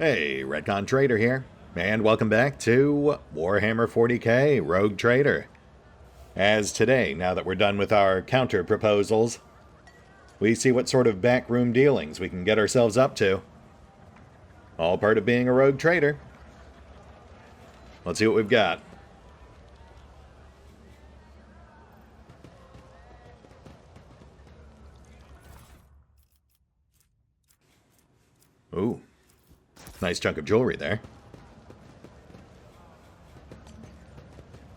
Hey, RetconRaider here, and welcome back to Warhammer 40k Rogue Trader. As today, now that we're done with our counter proposals, we see what sort of backroom dealings we can get ourselves up to. All part of being a rogue trader. Let's see what we've got. Ooh. Nice chunk of jewelry there.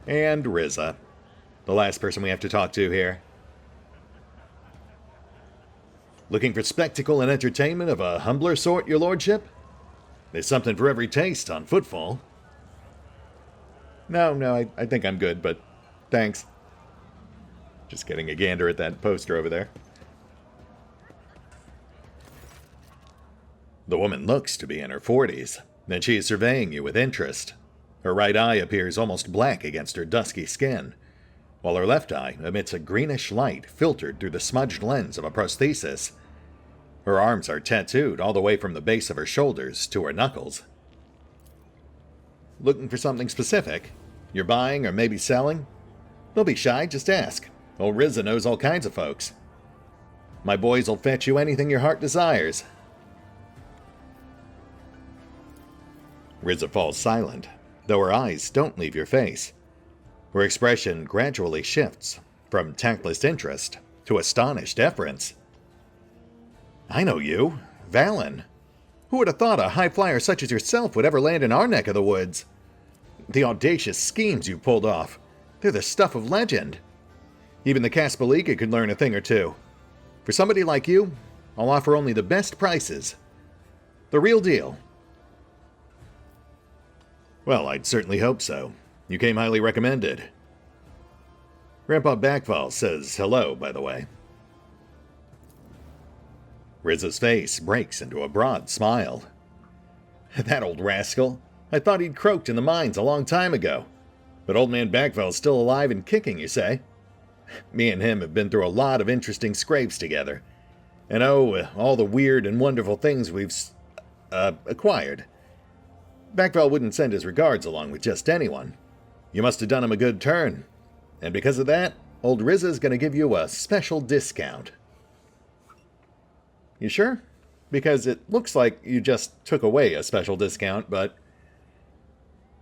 And Ryzz, the last person we have to talk to here. Looking for spectacle and entertainment of a humbler sort, your lordship? There's something for every taste on Footfall. No, I think I'm good, but thanks. Just getting a gander at that poster over there. The woman looks to be in her 40s, and she is surveying you with interest. Her right eye appears almost black against her dusky skin, while her left eye emits a greenish light filtered through the smudged lens of a prosthesis. Her arms are tattooed all the way from the base of her shoulders to her knuckles. Looking for something specific? You're buying or maybe selling? Don't be shy, just ask. Old Ryzz knows all kinds of folks. My boys will fetch you anything your heart desires. Ryzz falls silent, though her eyes don't leave your face. Her expression gradually shifts from tactless interest to astonished deference. I know you, Valin. Who would have thought a high flyer such as yourself would ever land in our neck of the woods? The audacious schemes you pulled off, they're the stuff of legend. Even the Caspellica could learn a thing or two. For somebody like you, I'll offer only the best prices. The real deal. Well, I'd certainly hope so. You came highly recommended. Grandpa Backfall says hello, by the way. Ryzz's face breaks into a broad smile. That old rascal. I thought he'd croaked in the mines a long time ago. But old man Backfall's still alive and kicking, you say? Me and him have been through a lot of interesting scrapes together. And all the weird and wonderful things we've acquired. Backfall wouldn't send his regards along with just anyone. You must have done him a good turn. And because of that, old Ryzz is going to give you a special discount. You sure? Because it looks like you just took away a special discount, but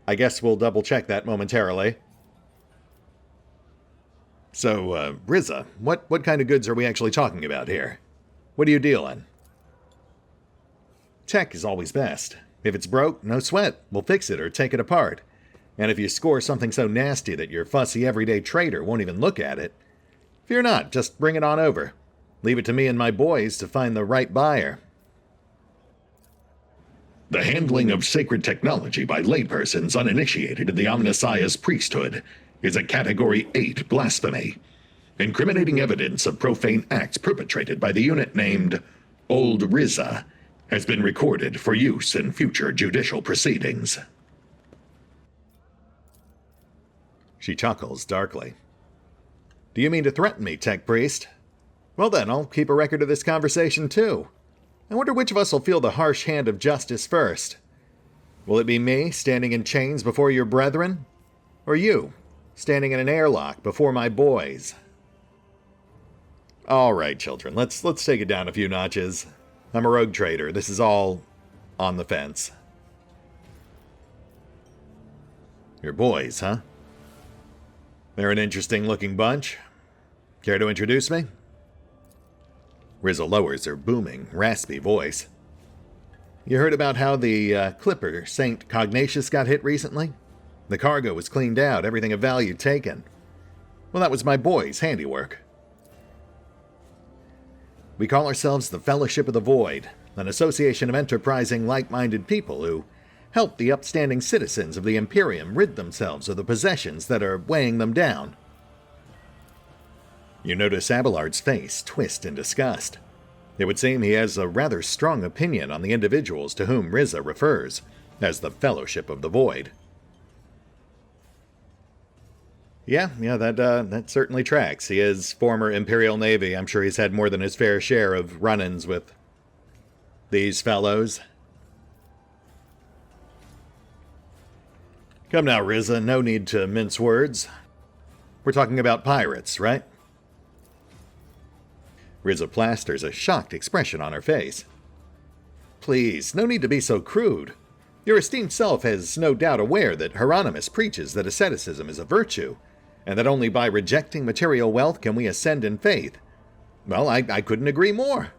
I guess we'll double check that momentarily. So, Ryzz, what kind of goods are we actually talking about here? What are you dealing? Tech is always best. If it's broke, no sweat. We'll fix it or take it apart. And if you score something so nasty that your fussy everyday trader won't even look at it, fear not, just bring it on over. Leave it to me and my boys to find the right buyer. The handling of sacred technology by laypersons uninitiated in the Omnissiah's priesthood is a Category 8 blasphemy, incriminating evidence of profane acts perpetrated by the unit named Old Ryzz has been recorded for use in future judicial proceedings. She chuckles darkly. Do you mean to threaten me, Tech Priest? Well then, I'll keep a record of this conversation too. I wonder which of us will feel the harsh hand of justice first. Will it be me, standing in chains before your brethren? Or you, standing in an airlock before my boys? Alright, children, let's take it down a few notches. I'm a rogue trader. This is all on the fence. Your boys, huh? They're an interesting-looking bunch. Care to introduce me? Ryzz lowers her booming, raspy voice. You heard about how the clipper St. Cognatius got hit recently? The cargo was cleaned out, everything of value taken. Well, that was my boys' handiwork. We call ourselves the Fellowship of the Void, an association of enterprising, like-minded people who help the upstanding citizens of the Imperium rid themselves of the possessions that are weighing them down. You notice Abelard's face twist in disgust. It would seem he has a rather strong opinion on the individuals to whom Ryzz refers as the Fellowship of the Void. Yeah, that certainly tracks. He is former Imperial Navy. I'm sure he's had more than his fair share of run-ins with these fellows. Come now, Ryzz, no need to mince words. We're talking about pirates, right? Ryzz plasters a shocked expression on her face. Please, no need to be so crude. Your esteemed self is no doubt aware that Hieronymus preaches that asceticism is a virtue, and that only by rejecting material wealth can we ascend in faith. Well, I couldn't agree more.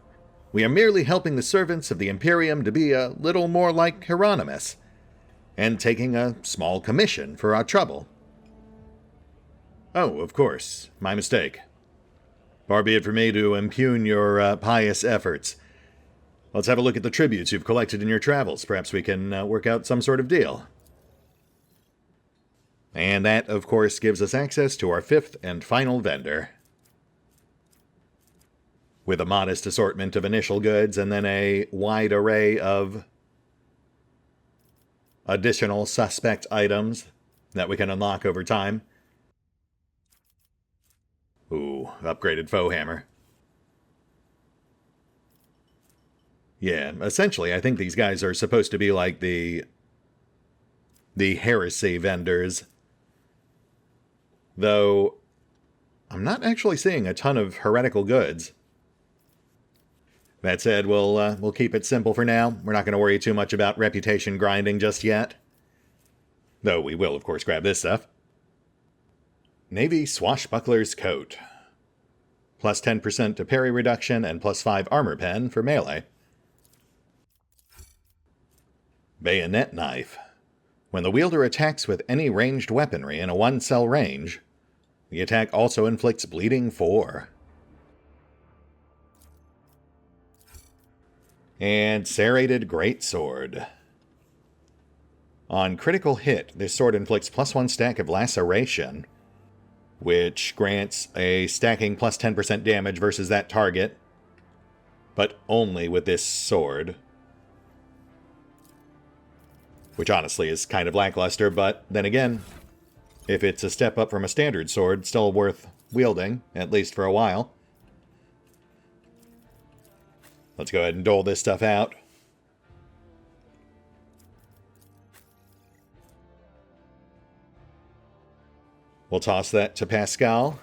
We are merely helping the servants of the Imperium to be a little more like Hieronymus, and taking a small commission for our trouble. Oh, of course, my mistake. Far be it for me to impugn your pious efforts. Let's have a look at the tributes you've collected in your travels. Perhaps we can work out some sort of deal. And that, of course, gives us access to our fifth and final vendor. With a modest assortment of initial goods and then a wide array of additional suspect items that we can unlock over time. Ooh, upgraded foe hammer. Yeah, essentially, I think these guys are supposed to be like the heresy vendors. Though, I'm not actually seeing a ton of heretical goods. That said, we'll keep it simple for now. We're not going to worry too much about reputation grinding just yet. Though we will, of course, grab this stuff. Navy Swashbuckler's Coat. Plus 10% to parry reduction and plus 5 armor pen for melee. Bayonet Knife. When the wielder attacks with any ranged weaponry in a 1-cell range, the attack also inflicts bleeding 4. And Serrated Greatsword. On critical hit, this sword inflicts plus 1 stack of laceration, which grants a stacking plus 10% damage versus that target, but only with this sword. Which honestly is kind of lackluster, but then again, if it's a step up from a standard sword, still worth wielding, at least for a while. Let's go ahead and dole this stuff out. We'll toss that to Pascal.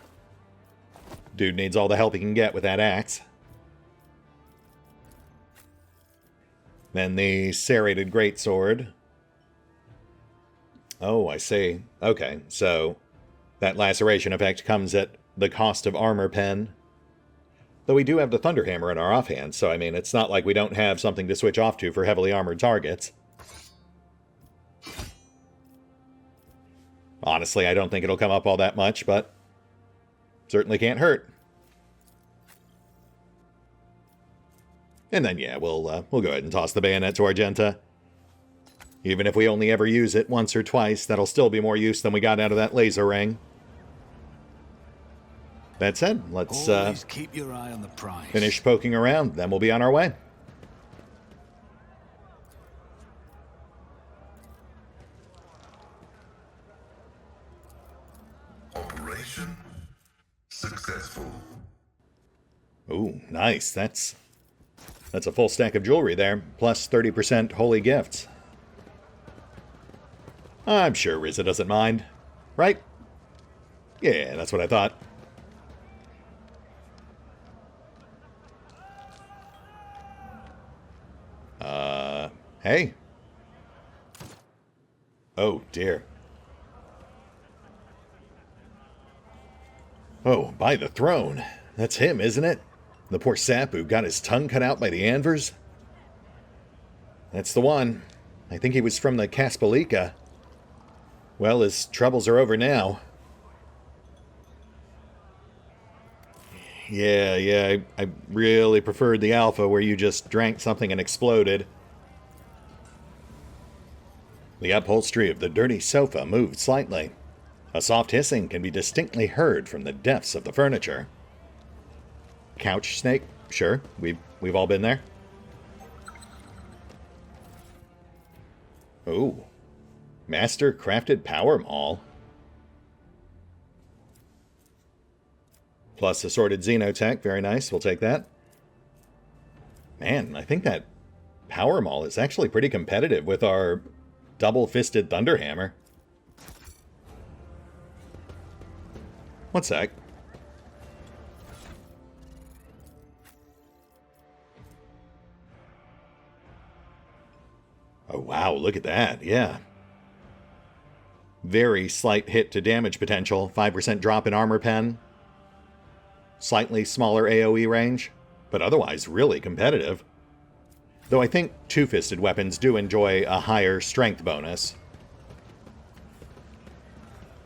Dude needs all the help he can get with that axe. Then the Serrated Greatsword. Oh, I see. Okay, so that laceration effect comes at the cost of armor pen. Though we do have the Thunderhammer in our offhand, so I mean, it's not like we don't have something to switch off to for heavily armored targets. Honestly, I don't think it'll come up all that much, but certainly can't hurt. And then, yeah, we'll go ahead and toss the bayonet to Argenta. Even if we only ever use it once or twice, that'll still be more use than we got out of that laser ring. That said, let's keep your eye on the prize. Finish poking around, then we'll be on our way. Operation successful. Ooh, nice. That's a full stack of jewelry there, plus 30% holy gifts. I'm sure Ryzz doesn't mind, right? Yeah, that's what I thought. Hey. Oh, dear. Oh, by the throne. That's him, isn't it? The poor sap who got his tongue cut out by the Anvers? That's the one. I think he was from the Kaspalika. Well, his troubles are over now. Yeah, I really preferred the alpha where you just drank something and exploded. The upholstery of the dirty sofa moved slightly. A soft hissing can be distinctly heard from the depths of the furniture. Couch snake? Sure, we've all been there. Ooh. Master crafted power maul. Plus assorted xenotech, very nice, we'll take that. Man, I think that power maul is actually pretty competitive with our double-fisted Thunderhammer. One sec. Oh, wow, look at that, yeah. Very slight hit to damage potential, 5% drop in armor pen. Slightly smaller AoE range, but otherwise really competitive. Though I think two-fisted weapons do enjoy a higher strength bonus.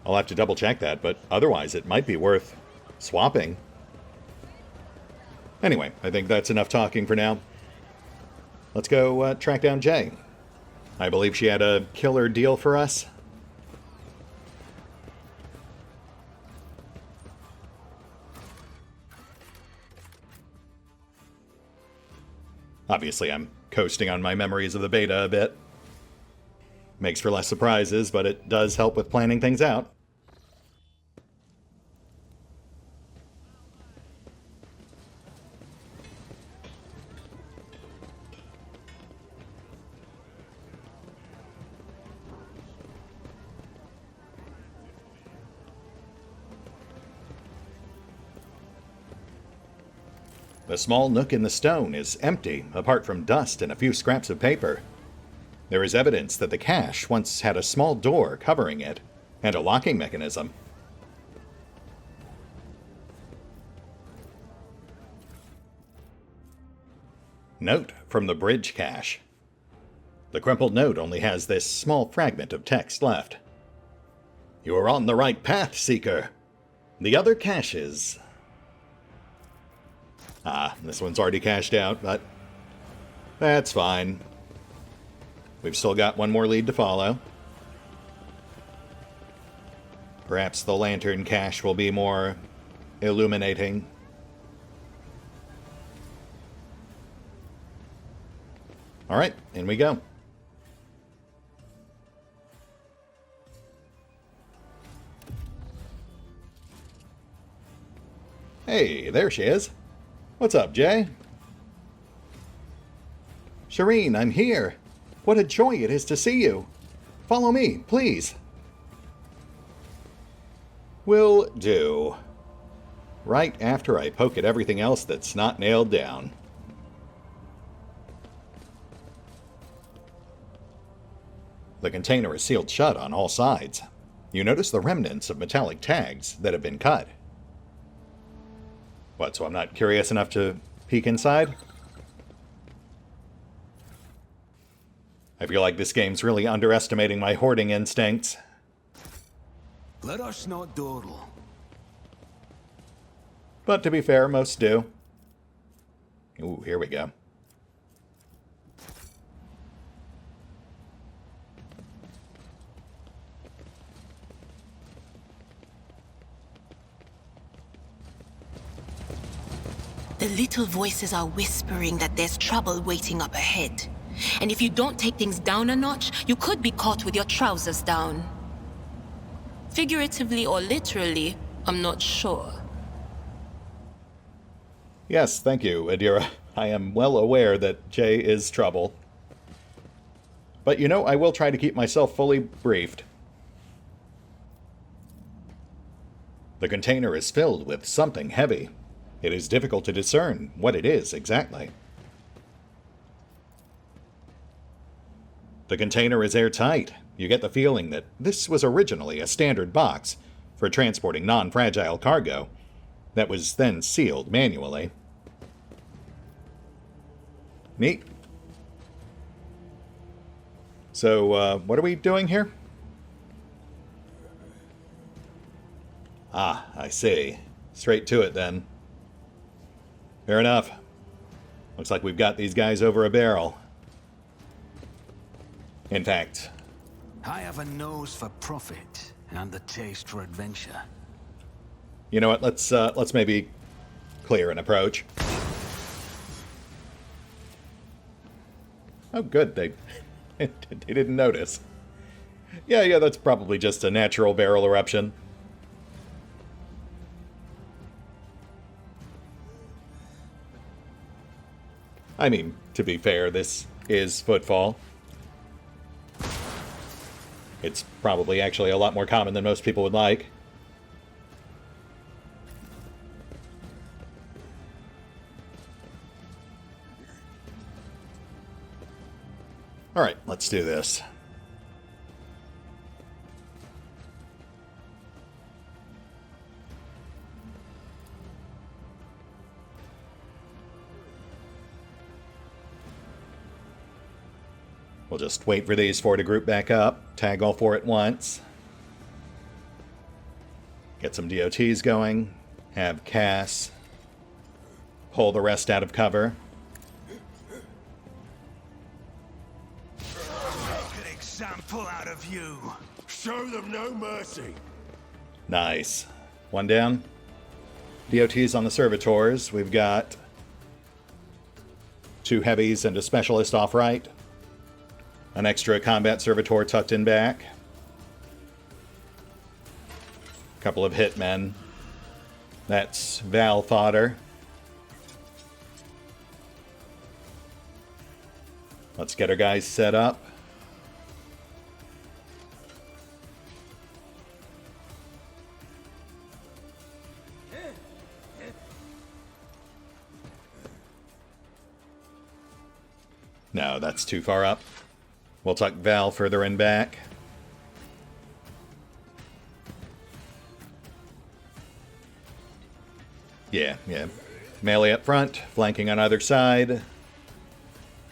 I'll have to double check that, but otherwise it might be worth swapping. Anyway, I think that's enough talking for now. Let's go track down Jay. I believe she had a killer deal for us. Obviously, I'm coasting on my memories of the beta a bit. Makes for less surprises, but it does help with planning things out. The small nook in the stone is empty, apart from dust and a few scraps of paper. There is evidence that the cache once had a small door covering it, and a locking mechanism. Note from the bridge cache. The crumpled note only has this small fragment of text left. You are on the right path, Seeker. The other caches... this one's already cashed out, but that's fine. We've still got one more lead to follow. Perhaps the lantern cache will be more illuminating. Alright, in we go. Hey, there she is. What's up, Jay? Shireen, I'm here. What a joy it is to see you. Follow me, please. Will do. Right after I poke at everything else that's not nailed down. The container is sealed shut on all sides. You notice the remnants of metallic tags that have been cut. What, so I'm not curious enough to peek inside? I feel like this game's really underestimating my hoarding instincts. Let us not dawdle. But to be fair, most do. Ooh, here we go. The little voices are whispering that there's trouble waiting up ahead. And if you don't take things down a notch, you could be caught with your trousers down. Figuratively or literally, I'm not sure. Yes, thank you, Adira. I am well aware that Jay is trouble. But you know, I will try to keep myself fully briefed. The container is filled with something heavy. It is difficult to discern what it is exactly. The container is airtight. You get the feeling that this was originally a standard box for transporting non-fragile cargo that was then sealed manually. Neat. So, what are we doing here? Ah, I see. Straight to it then. Fair enough. Looks like we've got these guys over a barrel. In fact, I have a nose for profit and the taste for adventure. you know what? Let's maybe clear an approach. Oh, good. They didn't notice. Yeah, that's probably just a natural barrel eruption. I mean, to be fair, this is footfall. It's probably actually a lot more common than most people would like. Alright, let's do this. We'll just wait for these four to group back up, tag all four at once, get some DOTs going, have Cass pull the rest out of cover. An example out of you. Show them no mercy. Nice. One down. DOTs on the servitors. We've got 2 heavies and a specialist off right. An extra combat servitor tucked in back. A couple of hitmen. That's Val fodder. Let's get our guys set up. No, that's too far up. We'll tuck Val further in back. Yeah. Melee up front, flanking on either side.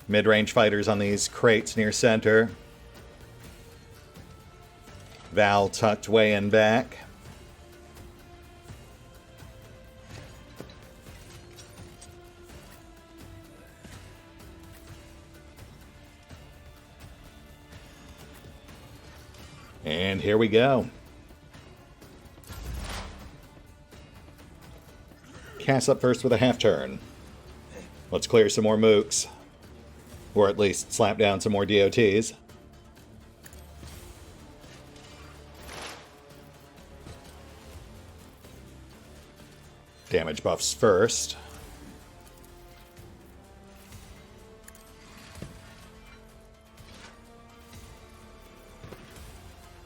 Mid-range fighters on these crates near center. Val tucked way in back. And here we go. Cass up first with a half turn. Let's clear some more mooks. Or at least slap down some more DOTs. Damage buffs first.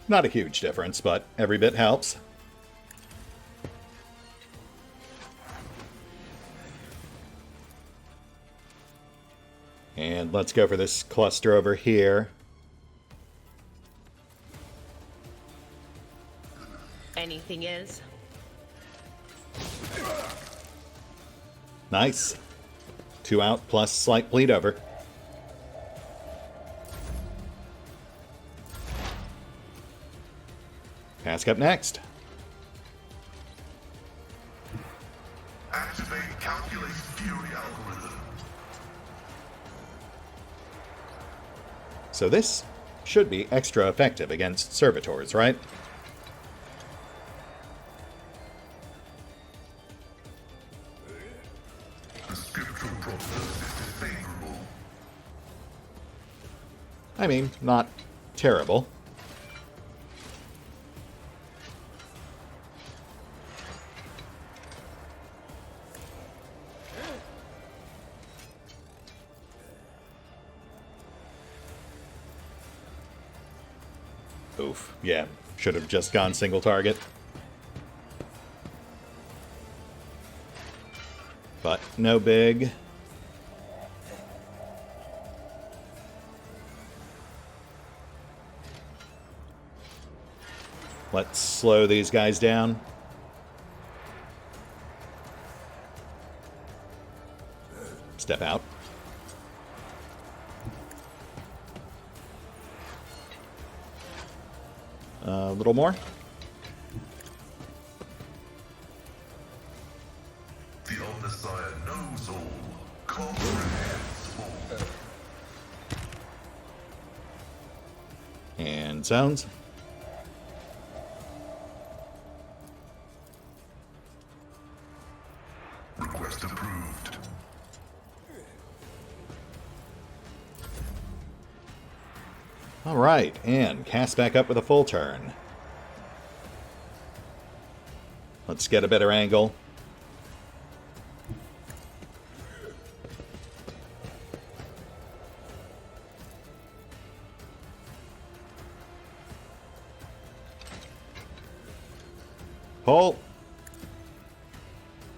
Not a huge difference, but every bit helps. And let's go for this cluster over here. Anything else? Nice. 2 out plus slight bleed over. Ask up next. Activate calculated fury algorithm. So this should be extra effective against servitors, right? The scriptural prognosis is favorable. I mean, not terrible. Oof, yeah. Should have just gone single target. But no big. Let's slow these guys down. Step out. A little more. The Omnissiah knows all. Comprehends all. And zones. Request approved. All right, and cast back up with a full turn. Let's get a better angle. Pull.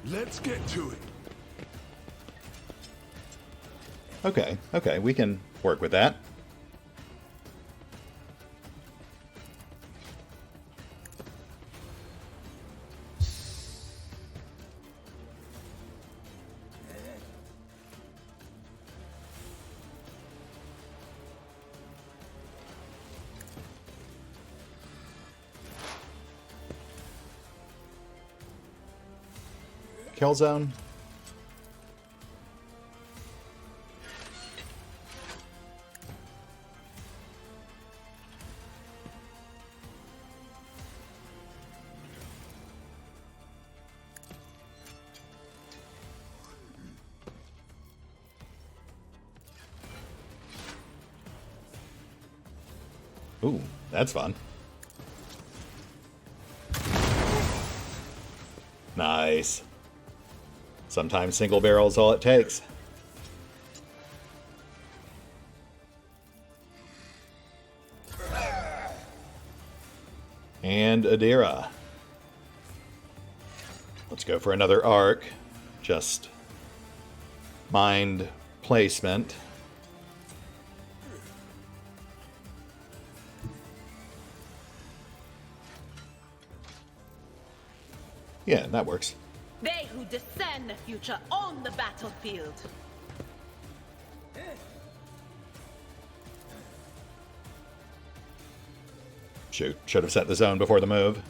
Let's get to it. Okay, we can work with that. kill zone. Ooh, that's fun. Nice. Sometimes single barrel is all it takes. And Adira. Let's go for another arc. Just mind placement. Yeah, that works. They who discern the future own the battlefield. Shoot, should have set the zone before the move.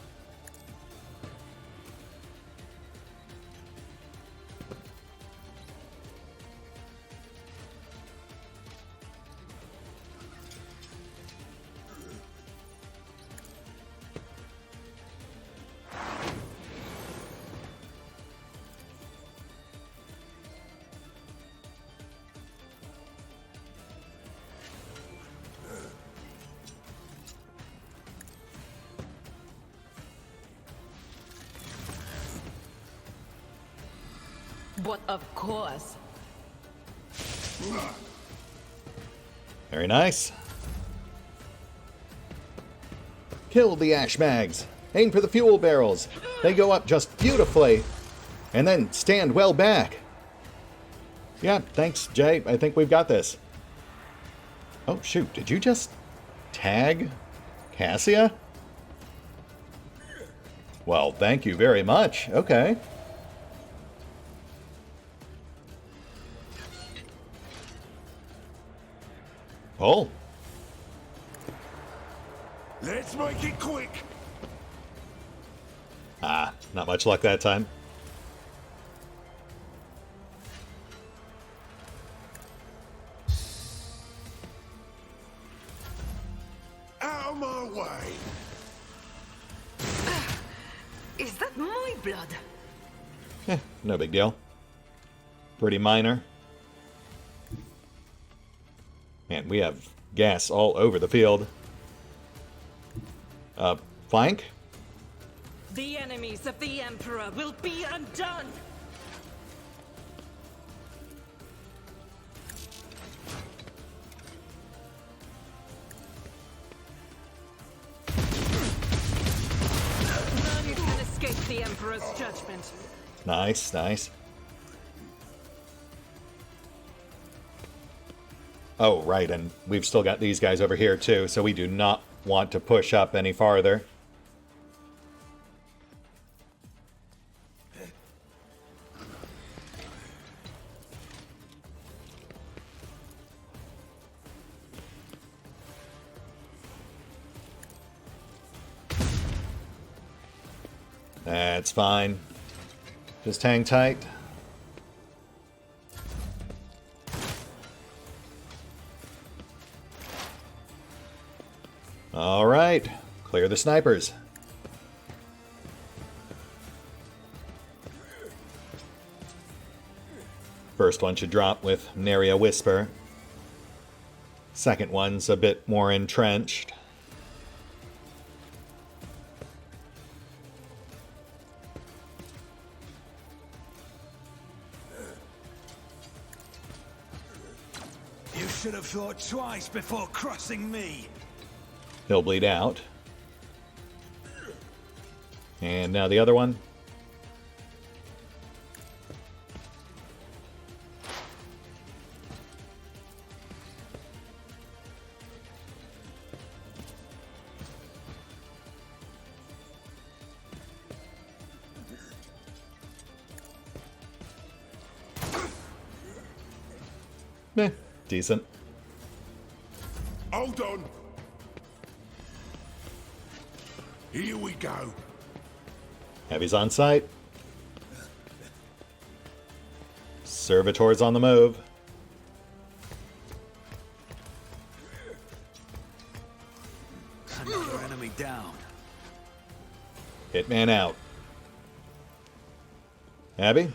But of course. Very nice. Kill the ash mags. Aim for the fuel barrels. They go up just beautifully. And then stand well back. Yeah, thanks, Jay. I think we've got this. Oh, shoot. Did you just tag Cassia? Well, thank you very much. Okay. Pull. Let's make it quick. Ah, not much luck that time. Out of my way. Is that my blood? No big deal. Pretty minor. Man, we have gas all over the field. Flank? The enemies of the Emperor will be undone! None can escape the Emperor's judgment. Nice, nice. Oh, right, and we've still got these guys over here too, so we do not want to push up any farther. That's fine. Just hang tight. All right, clear the snipers. First one should drop with nary a whisper. Second one's a bit more entrenched. You should have thought twice before crossing me. He'll bleed out. And now the other one. Decent. Hold on. Here we go. Heavy's on site. Servitor's on the move. Another enemy down. Hitman out. Abby?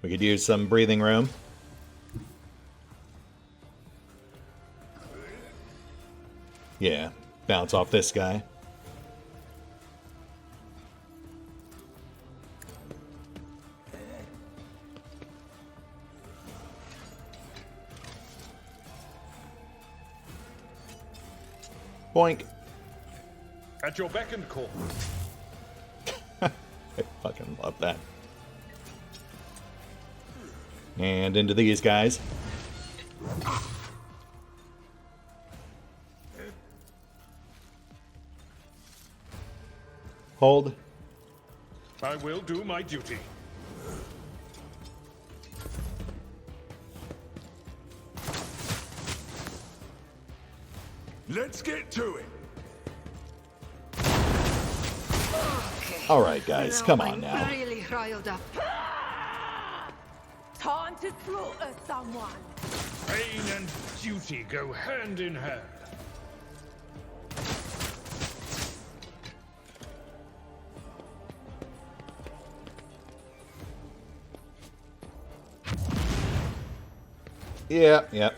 We could use some breathing room. Yeah, bounce off this guy. Boink. At your beck and call. I fucking love that. And into these guys. Hold. I will do my duty. Let's get to it. All right, guys, come on now. Really riled up. Time to slaughter someone. Pain and duty go hand in hand. Yeah, yeah.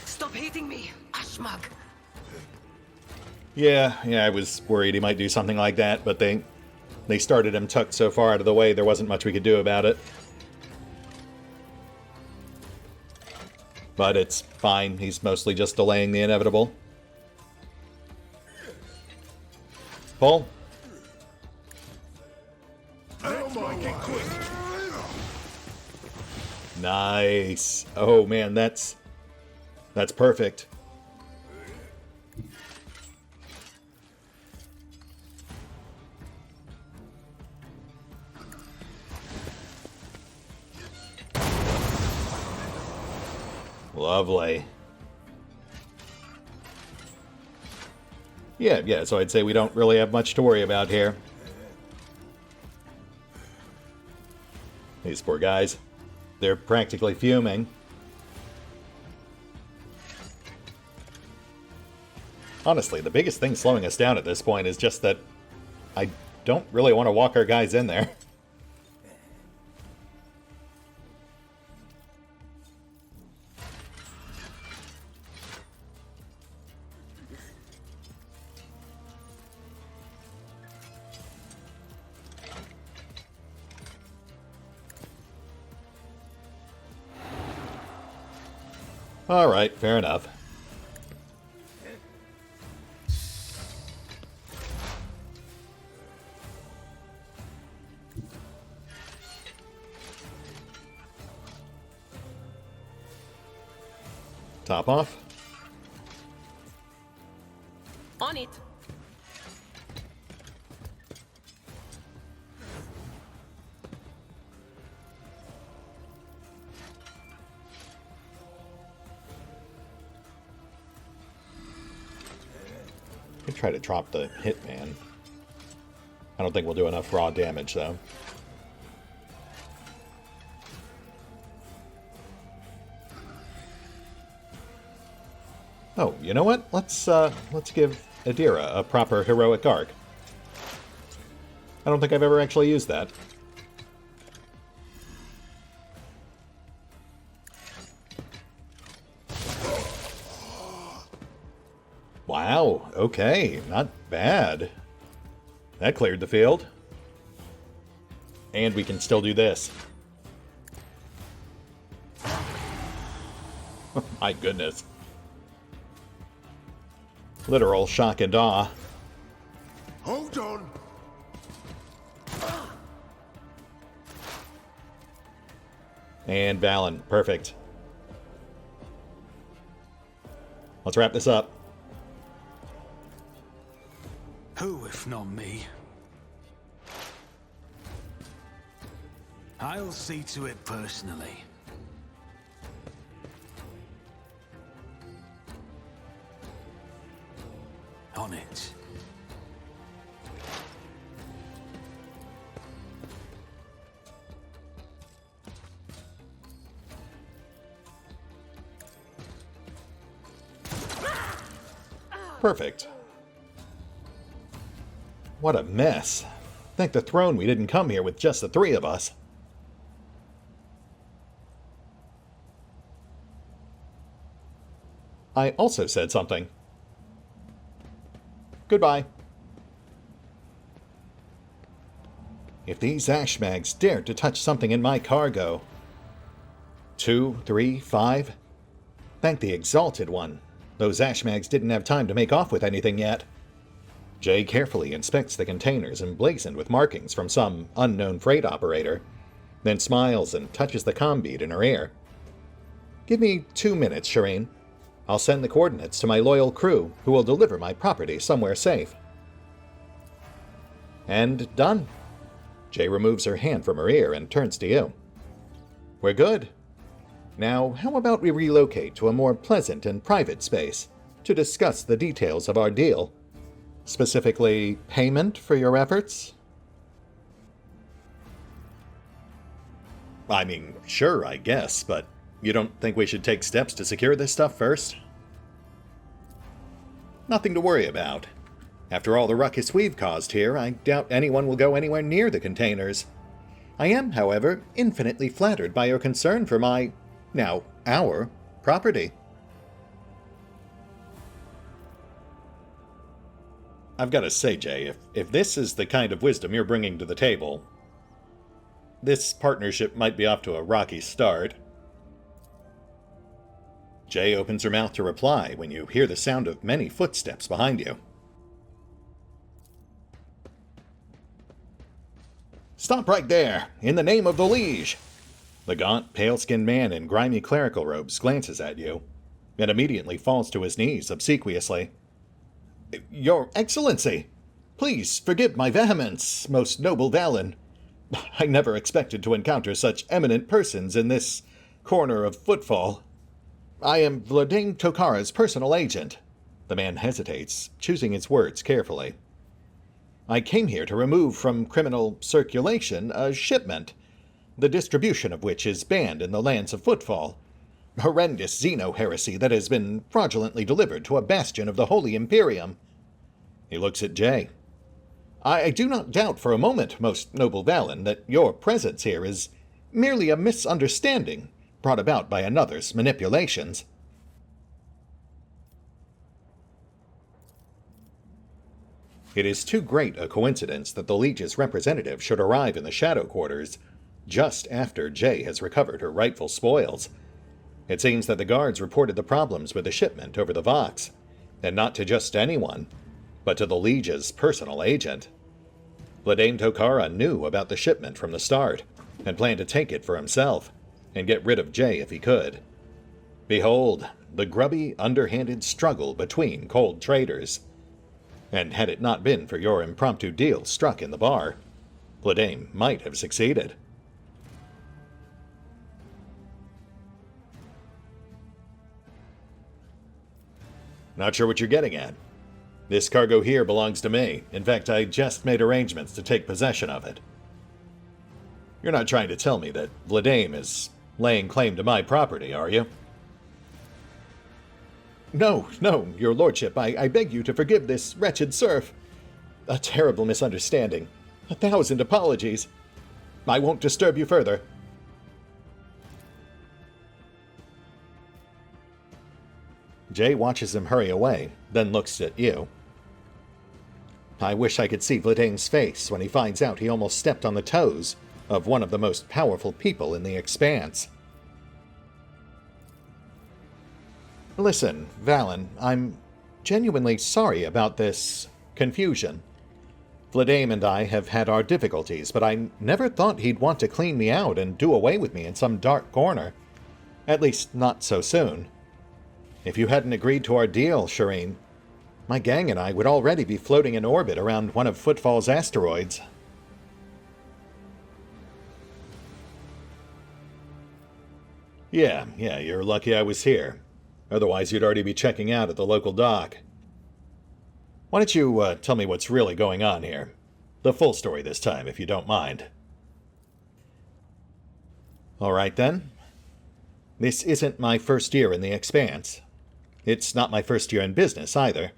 Stop hitting me, Ashmag. Yeah, I was worried he might do something like that, but they started him tucked so far out of the way there wasn't much we could do about it. But it's fine, he's mostly just delaying the inevitable. Pull. Nice. Oh man, that's perfect. Lovely. Yeah, so I'd say we don't really have much to worry about here. These poor guys. They're practically fuming. Honestly, the biggest thing slowing us down at this point is just that I don't really want to walk our guys in there. Alright, fair enough. Top off. On it. Could try to drop the hitman. I don't think we'll do enough raw damage though. Oh, you know what? Let's give Adira a proper heroic arc. I don't think I've ever actually used that. Wow, okay, not bad. That cleared the field. And we can still do this. My goodness. Literal shock and awe. Hold on. And Valen, perfect. Let's wrap this up. Who, if not me? I'll see to it personally. On it. Perfect. What a mess. Thank the throne we didn't come here with just the three of us. I also said something. Goodbye. If these ashmags dared to touch something in my cargo. 2, 3, 5. Thank the Exalted One. Those ashmags didn't have time to make off with anything yet. Jay carefully inspects the containers emblazoned with markings from some unknown freight operator, then smiles and touches the comm bead in her ear. Give me 2 minutes, Shireen. I'll send the coordinates to my loyal crew, who will deliver my property somewhere safe. And done. Jay removes her hand from her ear and turns to you. We're good. Now, how about we relocate to a more pleasant and private space to discuss the details of our deal? Specifically, payment for your efforts? I mean, sure, I guess, but you don't think we should take steps to secure this stuff first? Nothing to worry about. After all the ruckus we've caused here, I doubt anyone will go anywhere near the containers. I am, however, infinitely flattered by your concern for my, now our, property. I've got to say, Jay, if this is the kind of wisdom you're bringing to the table, this partnership might be off to a rocky start. Jay opens her mouth to reply when you hear the sound of many footsteps behind you. Stop right there, in the name of the liege! The gaunt, pale-skinned man in grimy clerical robes glances at you, and immediately falls to his knees obsequiously. Your Excellency! Please forgive my vehemence, most noble Valen. I never expected to encounter such eminent persons in this corner of footfall. I am Blaine Tokara's personal agent. The man hesitates, choosing his words carefully. I came here to remove from criminal circulation a shipment, the distribution of which is banned in the lands of Footfall. Horrendous xeno-heresy that has been fraudulently delivered to a bastion of the Holy Imperium. He looks at Jay. I do not doubt for a moment, most noble Valen, that your presence here is merely a misunderstanding brought about by another's manipulations. It is too great a coincidence that the Liege's representative should arrive in the Shadow Quarters just after Jay has recovered her rightful spoils. It seems that the guards reported the problems with the shipment over the Vox, and not to just anyone, but to the Liege's personal agent. Blaine Tokara knew about the shipment from the start, and planned to take it for himself, and get rid of Jay if he could. Behold, the grubby, underhanded struggle between cold traders. And had it not been for your impromptu deal struck in the bar, Blaine might have succeeded. Not sure what you're getting at. This cargo here belongs to me. In fact, I just made arrangements to take possession of it. You're not trying to tell me that Blaine is laying claim to my property, are you? No, your lordship, I beg you to forgive this wretched serf. A terrible misunderstanding. 1,000 apologies. I won't disturb you further. Jay watches him hurry away, then looks at you. I wish I could see Blaine's face when he finds out he almost stepped on the toes of one of the most powerful people in the Expanse. Listen, Valen, I'm genuinely sorry about this confusion. Blaine and I have had our difficulties, but I never thought he'd want to clean me out and do away with me in some dark corner. At least, not so soon. If you hadn't agreed to our deal, Shireen, my gang and I would already be floating in orbit around one of Footfall's asteroids. Yeah, you're lucky I was here. Otherwise, you'd already be checking out at the local dock. Why don't you tell me what's really going on here? The full story this time, if you don't mind. All right, then. This isn't my first year in the Expanse. It's not my first year in business, either.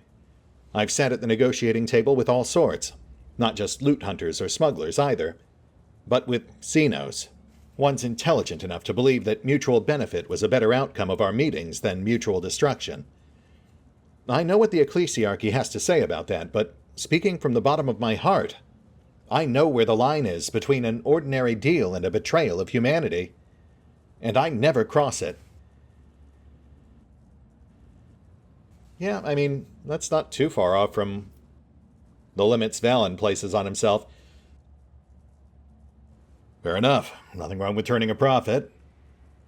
I've sat at the negotiating table with all sorts, not just loot hunters or smugglers either, but with Xenos, ones intelligent enough to believe that mutual benefit was a better outcome of our meetings than mutual destruction. I know what the Ecclesiarchy has to say about that, but speaking from the bottom of my heart, I know where the line is between an ordinary deal and a betrayal of humanity, and I never cross it. Yeah, I mean, that's not too far off from the limits Valen places on himself. Fair enough. Nothing wrong with turning a profit,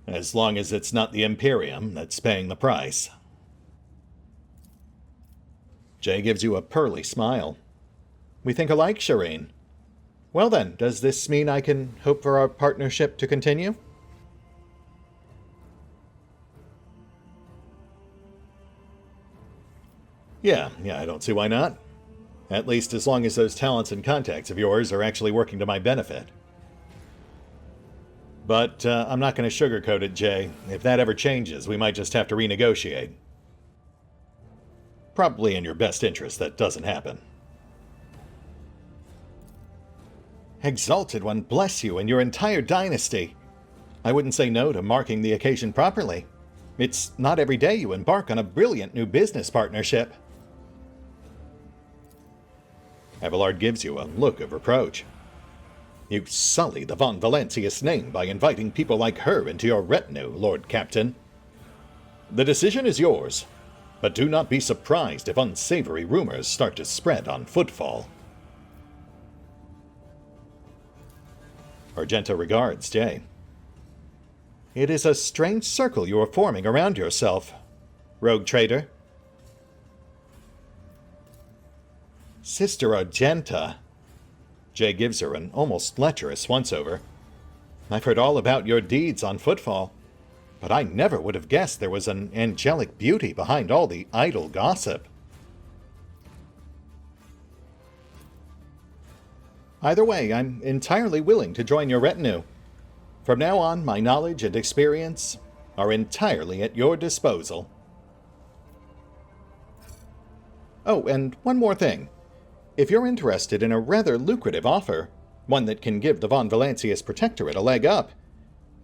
as long as it's not the Imperium that's paying the price. Jay gives you a pearly smile. We think alike, Shireen. Well then, does this mean I can hope for our partnership to continue? Yeah, I don't see why not. At least as long as those talents and contacts of yours are actually working to my benefit. But I'm not going to sugarcoat it, Jay. If that ever changes, we might just have to renegotiate. Probably in your best interest that doesn't happen. Exalted One bless you and your entire dynasty. I wouldn't say no to marking the occasion properly. It's not every day you embark on a brilliant new business partnership. Abelard gives you a look of reproach. You sully the Von Valancius name by inviting people like her into your retinue, Lord Captain. The decision is yours, but do not be surprised if unsavory rumors start to spread on footfall. Argenta regards Jay. It is a strange circle you are forming around yourself, rogue trader. Sister Argenta. Jay gives her an almost lecherous once-over. I've heard all about your deeds on footfall, but I never would have guessed there was an angelic beauty behind all the idle gossip. Either way, I'm entirely willing to join your retinue. From now on, my knowledge and experience are entirely at your disposal. Oh, and one more thing. If you're interested in a rather lucrative offer, one that can give the Von Valancius Protectorate a leg up,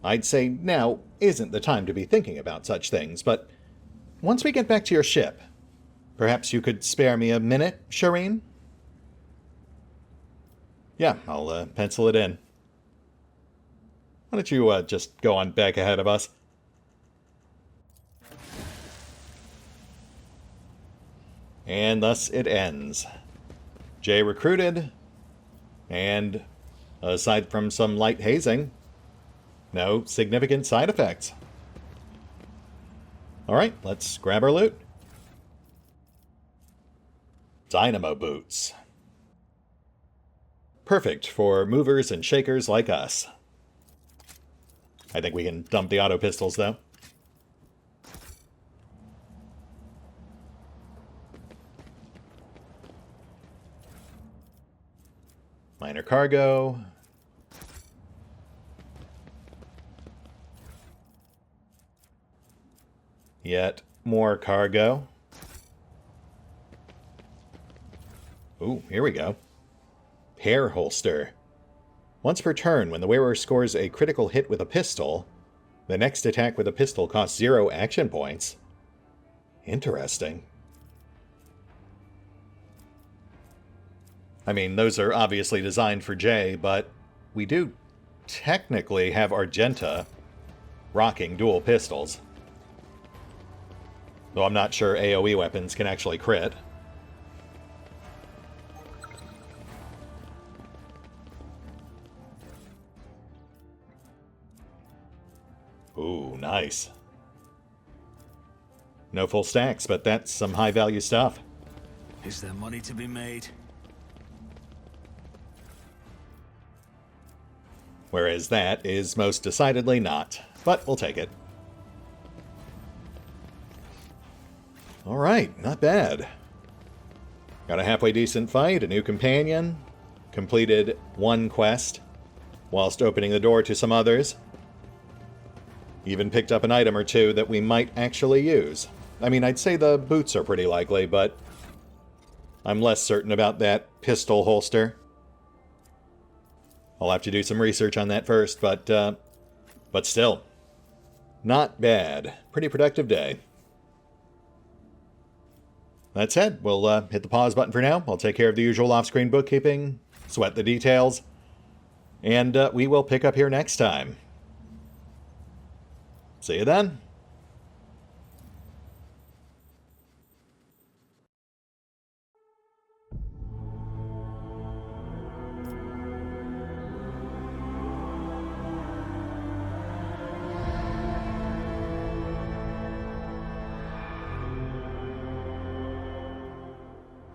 I'd say now isn't the time to be thinking about such things, but once we get back to your ship, perhaps you could spare me a minute, Shireen? Yeah, I'll pencil it in. Why don't you just go on back ahead of us? And thus it ends. Jay recruited, and aside from some light hazing, no significant side effects. Alright, let's grab our loot. Dynamo boots. Perfect for movers and shakers like us. I think we can dump the auto pistols, though. Minor cargo. Yet more cargo. Ooh, here we go. Hair holster. Once per turn, when the wearer scores a critical hit with a pistol, the next attack with a pistol costs 0 action points. Interesting. I mean, those are obviously designed for Jay, but we do technically have Argenta rocking dual pistols. Though I'm not sure AoE weapons can actually crit. Ooh, nice. No full stacks, but that's some high-value stuff. Is there money to be made? Whereas that is most decidedly not. But we'll take it. Alright, not bad. Got a halfway decent fight, a new companion, completed one quest, whilst opening the door to some others. Even picked up an item or two that we might actually use. I mean, I'd say the boots are pretty likely, but I'm less certain about that pistol holster. I'll have to do some research on that first, but still, not bad. Pretty productive day. That said, we'll hit the pause button for now. I'll take care of the usual off-screen bookkeeping, sweat the details, and we will pick up here next time. See you then.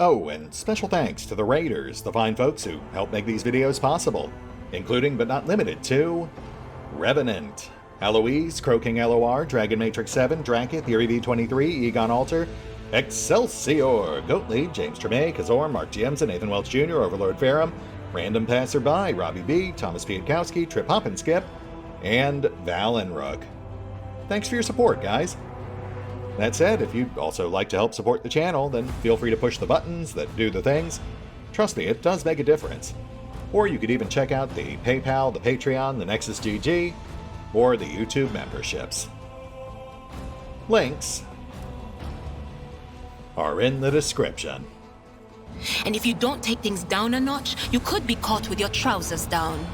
Oh, and special thanks to the Raiders, the fine folks who help make these videos possible, including but not limited to Revenant, Alois, CrowkingLoR, Dragon Matrix 7, Drakiith, V23, EgonAlter, Exsellsior, Gottlieb, James Trimmier, Kazorm, Mark Giemza, Nathan Welch Jr., OverlordPherom, RandomPassrby, RobbyB, Tomasz Piątkowski, Triphoppenskip, and Valinrook. Thanks for your support, guys. That said, if you'd also like to help support the channel, then feel free to push the buttons that do the things. Trust me, it does make a difference. Or you could even check out the PayPal, the Patreon, the Nexus GG, or the YouTube memberships. Links are in the description. And if you don't take things down a notch, you could be caught with your trousers down.